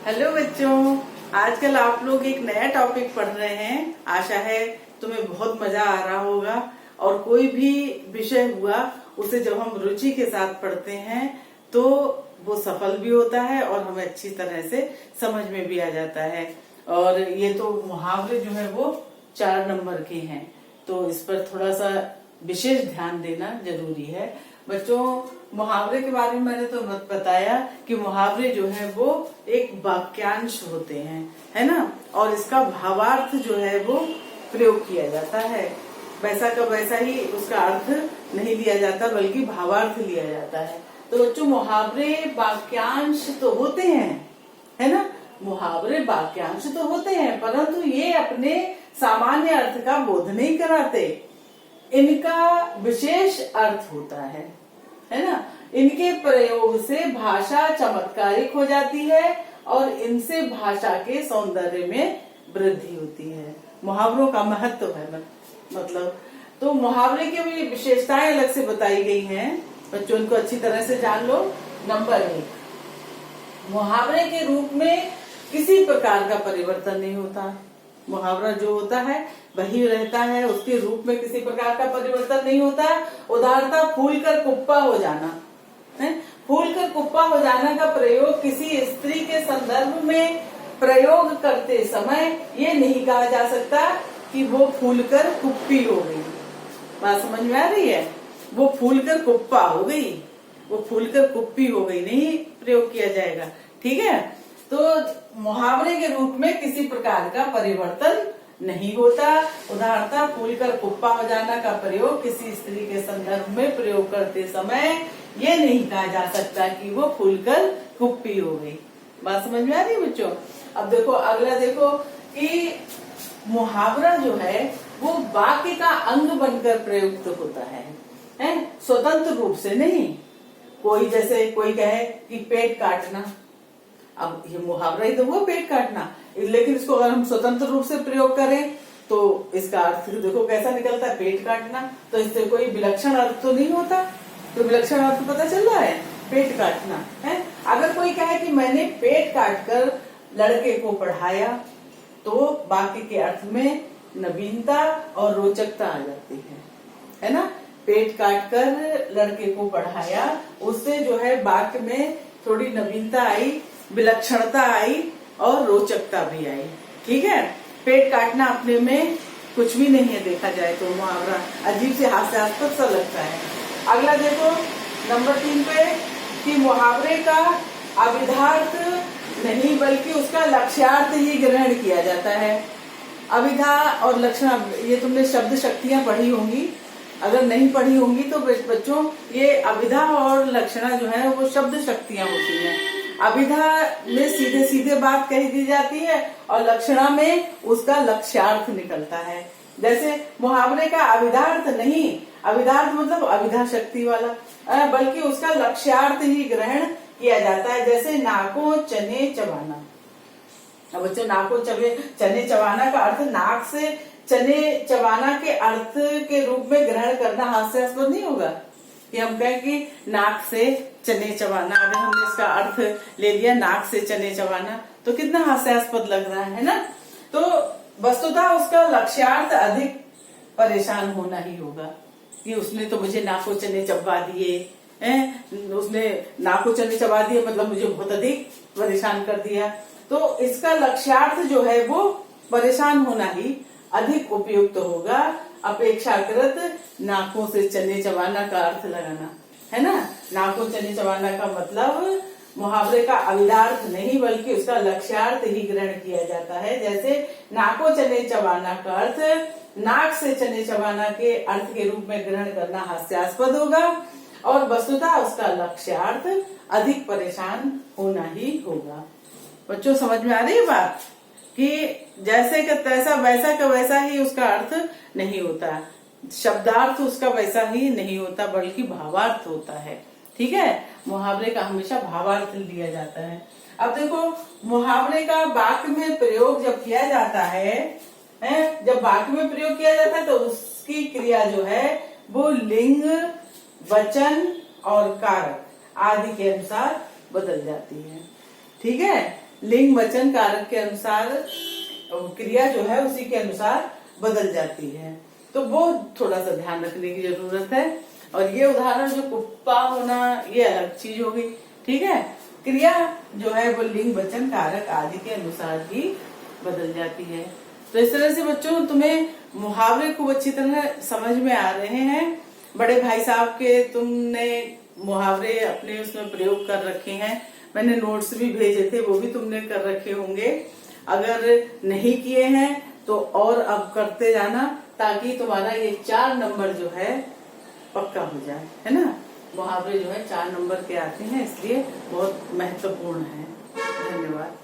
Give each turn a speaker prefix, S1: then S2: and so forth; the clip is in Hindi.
S1: हेलो बच्चों, आजकल आप लोग एक नया टॉपिक पढ़ रहे हैं। आशा है तुम्हें बहुत मजा आ रहा होगा। और कोई भी विषय हुआ उसे जब हम रुचि के साथ पढ़ते हैं तो वो सफल भी होता है और हमें अच्छी तरह से समझ में भी आ जाता है। और ये तो मुहावरे जो है वो 4 नंबर के हैं, तो इस पर थोड़ा सा विशेष ध्यान देना जरूरी है। बच्चों, मुहावरे के बारे में मैंने तो मत बताया कि मुहावरे जो है वो एक वाक्यांश होते हैं, है ना। और इसका भावार्थ जो है वो प्रयोग किया जाता है। वैसा का वैसा ही उसका अर्थ नहीं लिया जाता, बल्कि भावार्थ लिया जाता है। तो बच्चों, मुहावरे वाक्यांश तो होते हैं, है ना। मुहावरे वाक्यांश तो होते हैं, परंतु ये अपने सामान्य अर्थ का बोध नहीं कराते। इनका विशेष अर्थ होता है ना। इनके प्रयोग से भाषा चमत्कारिक हो जाती है और इनसे भाषा के सौंदर्य में वृद्धि होती है। मुहावरों का महत्व है मतलब। तो मुहावरे की भी विशेषताएं अलग से बताई गई हैं, बच्चों इनको अच्छी तरह से जान लो। नंबर 1, मुहावरे के रूप में किसी प्रकार का परिवर्तन नहीं होता। मुहावरा जो होता है वही रहता है, उसके रूप में किसी प्रकार का परिवर्तन नहीं होता। उदाहरणतः फूल कर कुप्पा हो जाना है। फूल कर कुप्पा हो जाना का प्रयोग किसी स्त्री के संदर्भ में प्रयोग करते समय ये नहीं कहा जा सकता कि वो फूल कर कुप्पी हो गई। बात समझ में आ रही है? वो फूल कर कुप्पा हो गई, वो फूल कर कुप्पी हो गई नहीं प्रयोग किया जाएगा। ठीक है। तो मुहावरे के रूप में किसी प्रकार का परिवर्तन नहीं होता। उदाहरणतः फूल कर कुप्पा हो जाना का प्रयोग किसी स्त्री के संदर्भ में प्रयोग करते समय ये नहीं कहा जा सकता कि वो फूल कर कुप्पी हो गई। बात समझ में आ रही है बच्चों? अब देखो अगला, देखो कि मुहावरा जो है वो वाक्य का अंग बनकर प्रयुक्त होता है, स्वतंत्र रूप से नहीं। कोई जैसे कोई कहे कि पेट काटना, अब ये मुहावरा ही तो वो पेट काटना, लेकिन इसको अगर हम स्वतंत्र रूप से प्रयोग करें तो इसका अर्थ देखो कैसा निकलता है, पेट काटना। तो इससे कोई विलक्षण अर्थ तो नहीं होता। तो विलक्षण अर्थ पता चल रहा है, पेट काटना है। अगर कोई कहे कि मैंने पेट काटकर लड़के को पढ़ाया, तो वाक्य के अर्थ में नवीनता और रोचकता आ जाती है ना। पेट काटकर लड़के को पढ़ाया, उससे जो है वाक्य में थोड़ी नवीनता आई, विलक्षणता आई और रोचकता भी आई। ठीक है। पेट काटना अपने में कुछ भी नहीं है, देखा जाए तो मुहावरा अजीब से हास्यास्पद सा लगता है। अगला देखो नंबर 3 पे कि मुहावरे का अभिधार्थ नहीं बल्कि उसका लक्ष्यार्थ ही ग्रहण किया जाता है। अभिधा और लक्षण, ये तुमने शब्द शक्तियां पढ़ी होंगी। अगर नहीं पढ़ी होंगी तो बच्चों ये अभिधा और लक्षणा जो है वो शब्द शक्तियां होती हैं। अभिधा में सीधे सीधे बात कही दी जाती है और लक्षणा में उसका लक्ष्यार्थ निकलता है। जैसे मुहावरे का अभिधार्थ नहीं, अभिधार्थ मतलब अभिधा शक्ति वाला, बल्कि उसका लक्ष्यार्थ ही ग्रहण किया जाता है। जैसे नाको चने चबाना। अब बच्चों, नाको चने चबाना का अर्थ नाक से चने चबाना के अर्थ के रूप में ग्रहण करना हास्यास्पद नहीं होगा कि हम कहें कि नाक से चने चबाना। अगर हमने इसका अर्थ ले लिया नाक से चने चबाना तो कितना हास्यास्पद लग रहा है ना। तो वस्तुतः उसका लक्ष्यार्थ अधिक परेशान होना ही होगा कि उसने तो मुझे नाको चने चबा दिए, उसने नाको चने चबा दिए मतलब मुझे बहुत अधिक परेशान कर दिया। तो इसका लक्ष्यार्थ जो है वो परेशान होना ही अधिक उपयुक्त होगा, अपेक्षाकृत नाकों से चने चबाना का अर्थ लगाना, है ना। नाकों चने चबाना का मतलब मुहावरे का अभिधार्थ नहीं बल्कि उसका लक्ष्यार्थ ही ग्रहण किया जाता है। जैसे नाकों चने चबाना का अर्थ नाक से चने चबाना के अर्थ के रूप में ग्रहण करना हास्यास्पद होगा और वस्तुतः उसका लक्ष्यार्थ अधिक परेशान होना ही होगा। बच्चों समझ में आ रही है बात कि जैसे का तैसा वैसा का वैसा ही उसका अर्थ नहीं होता, शब्दार्थ उसका वैसा ही नहीं होता बल्कि भावार्थ होता है। ठीक है। मुहावरे का हमेशा भावार्थ लिया जाता है। अब देखो मुहावरे का वाक्य में प्रयोग जब किया जाता है, जब वाक्य में प्रयोग किया जाता है तो उसकी क्रिया जो है वो लिंग, वचन और कारक आदि के अनुसार बदल जाती है। ठीक है। लिंग वचन कारक के अनुसार क्रिया जो है उसी के अनुसार बदल जाती है। तो वो थोड़ा सा ध्यान रखने की जरूरत है। और ये उदाहरण जो कुप्पा होना ये अलग चीज हो गई, ठीक है। क्रिया जो है वो लिंग वचन कारक आदि के अनुसार ही बदल जाती है। तो इस तरह से बच्चों तुम्हें मुहावरे खूब अच्छी तरह समझ में आ रहे हैं। बड़े भाई साहब के तुमने मुहावरे अपने उसमें प्रयोग कर रखे हैं, मैंने नोट्स भी भेजे थे, वो भी तुमने कर रखे होंगे। अगर नहीं किए हैं तो और अब करते जाना, ताकि तुम्हारा ये 4 नंबर जो है पक्का हो जाए, है ना। मुहावरे जो है 4 नंबर के आते हैं, इसलिए बहुत महत्वपूर्ण है। धन्यवाद।